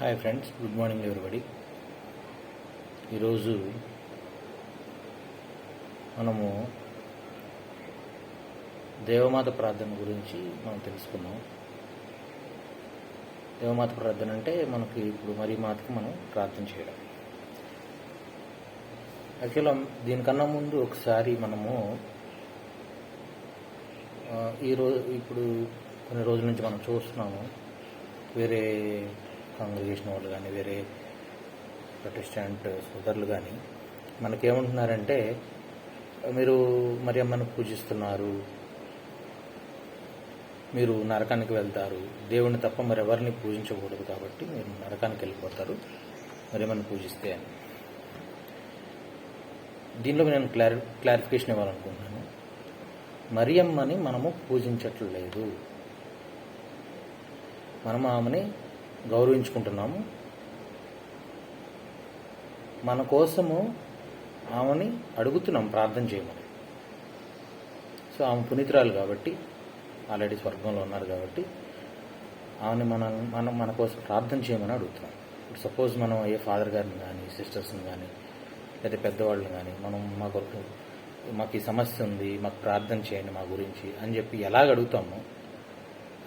Hi friends, good morning everybody. ఈరోజు మనము దేవమాత ప్రార్థన గురించి మనం తెలుసుకున్నాం. దేవమాత ప్రార్థన అంటే మనకి ఇప్పుడు మరీ మాతకి మనం ప్రార్థన చేయడం. యాక్చువల్గా దీనికన్నా ముందు ఒకసారి మనము ఇప్పుడు కొన్ని రోజుల నుంచి మనం చూస్తున్నాము, వేరే కాంగ్రిగేషన్ వాళ్ళు కానీ వేరే ప్రొటెస్టెంట్ సోదరులు కానీ మనకేమంటున్నారంటే, మీరు మరి అమ్మను పూజిస్తున్నారు, మీరు నరకానికి వెళ్తారు, దేవుని తప్ప మరి ఎవరిని పూజించకూడదు కాబట్టి మీరు నరకానికి వెళ్ళిపోతారు మరి అమ్మను పూజిస్తే అని. దీనిలో నేను క్లారిఫికేషన్ ఇవ్వాలనుకుంటున్నాను. మరియమ్మని మనము పూజించట్లేదు, మనం ఆమెని గౌరవించుకుంటున్నాము. మన కోసము ఆమెని అడుగుతున్నాం ప్రార్థన చేయమని. సో ఆమె పునీతురాలు కాబట్టి, ఆల్రెడీ స్వర్గంలో ఉన్నారు కాబట్టి ఆమెని మన కోసం ప్రార్థన చేయమని అడుగుతున్నాం. ఇప్పుడు సపోజ్ మనం ఏ ఫాదర్ గారిని కానీ సిస్టర్స్ని కానీ లేదా పెద్దవాళ్ళని కానీ మనం మాకు ఈ సమస్య ఉంది, మాకు ప్రార్థన చేయండి మా గురించి అని చెప్పి ఎలాగ అడుగుతామో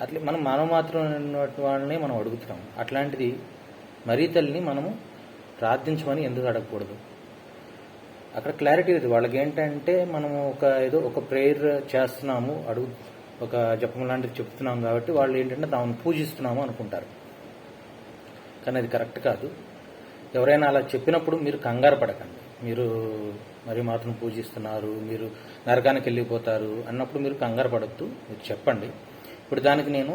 అట్లా మనం మాత్రం వాళ్ళని మనం అడుగుతున్నాం. అట్లాంటిది మరీ తల్లిని మనము ప్రార్థించమని ఎందుకు అడగకూడదు? అక్కడ క్లారిటీ లేదు. వాళ్ళకి ఏంటంటే మనము ఒక ప్రేయర్ చేస్తున్నాము, ఒక జపం లాంటిది చెప్తున్నాం కాబట్టి వాళ్ళు ఏంటంటే దాన్ని పూజిస్తున్నాము అనుకుంటారు. కానీ అది కరెక్ట్ కాదు. ఎవరైనా అలా చెప్పినప్పుడు మీరు కంగారు పడకండి. మీరు మరి మాత్రం పూజిస్తున్నారు, మీరు నరకానికి వెళ్ళిపోతారు అన్నప్పుడు మీరు కంగారు పడద్దు, మీరు చెప్పండి. ఇప్పుడు దానికి నేను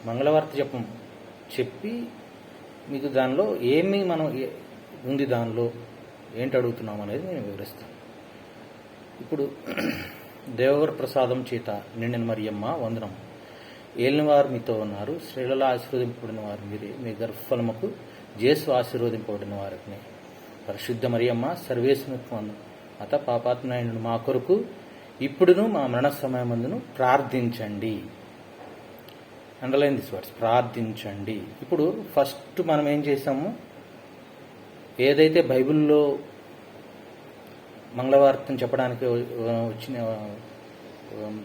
మంగళవార్త జపం చెప్పి మీకు దానిలో ఏమి మనం ఉంది, దానిలో ఏంటి అడుగుతున్నాం అనేది నేను వివరిస్తాను. ఇప్పుడు దేవవర ప్రసాదం చేత నిండిన మరియమ్మ వందనం, ఏలినవారు మీతో ఉన్నారు, స్త్రీలలో ఆశీర్వదింపబడిన వారు మీరే, మీ గర్భఫలముకు జేసు ఆశీర్వదింపబడిన వారికి. పరిశుద్ధ మరియమ్మ సర్వేశ్వరునికి వందనం. అత పాపాత్మయుడు మా కొరకు ఇప్పుడును మా మరణ సమయమందును ప్రార్థించండి. అండర్లైన్ దిస్ వర్డ్స్, ప్రార్థించండి. ఇప్పుడు ఫస్ట్ మనం ఏం చేసాము, ఏదైతే బైబిల్లో మంగళవార్తను చెప్పడానికి వచ్చిన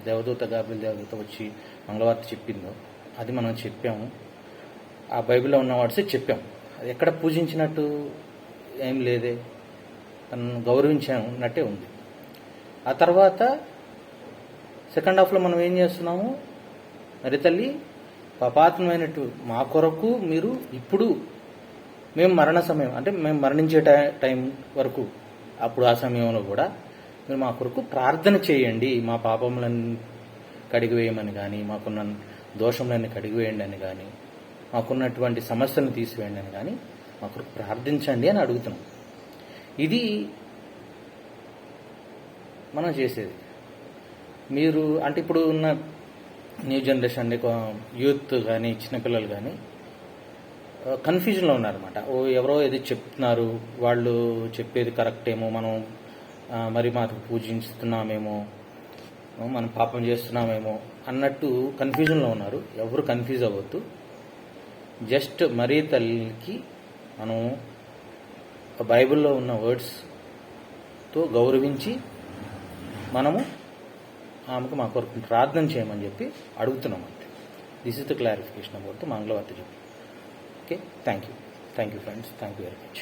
దేవదూత గాబ్రియల్ దేవదూత వచ్చి మంగళవార్త చెప్పిందో అది మనం చెప్పాము. ఆ బైబిల్లో ఉన్న వర్డ్సే చెప్పాము. అది ఎక్కడ పూజించినట్టు ఏం లేదే, తనను గౌరవించినట్టే ఉంది. ఆ తర్వాత సెకండ్ హాఫ్లో మనం ఏం చేస్తున్నాము, మరి తల్లి పాపాత్మైనట్టు మా కొరకు మీరు ఇప్పుడు మేము మరణ సమయం అంటే మేము మరణించే టైం వరకు అప్పుడు ఆ సమయంలో కూడా మీరు మా కొరకు ప్రార్థన చేయండి, మా పాపములన్నీ కడిగివేయమని కానీ, మాకున్న దోషములన్నీ కడిగివేయండి అని కానీ, మాకున్నటువంటి సమస్యలను తీసివేయండి అని కానీ మా కొరకు ప్రార్థించండి అని అడుగుతున్నాం. ఇది మనం చేసేది. మీరు అంటే ఇప్పుడు ఉన్న న్యూ జనరేషన్ అంటే యూత్ కానీ చిన్నపిల్లలు కానీ కన్ఫ్యూజన్లో ఉన్నారన్నమాట. ఎవరో ఏది చెప్తున్నారు, వాళ్ళు చెప్పేది కరెక్ట్ ఏమో, మనం మరి మాకు పూజిస్తున్నామేమో, మనం పాపం చేస్తున్నామేమో అన్నట్టు కన్ఫ్యూజన్లో ఉన్నారు. ఎవరు కన్ఫ్యూజ్ అవ్వద్దు. జస్ట్ మరీ తల్లికి మనం బైబిల్లో ఉన్న వర్డ్స్తో గౌరవించి మనము ఆమెకు మా కొరకు ప్రార్థన చేయమని చెప్పి అడుగుతున్నాం అంతే. This is the clarification about the మంగళవార్త చెప్పి. Okay, thank you friends, thank you very much.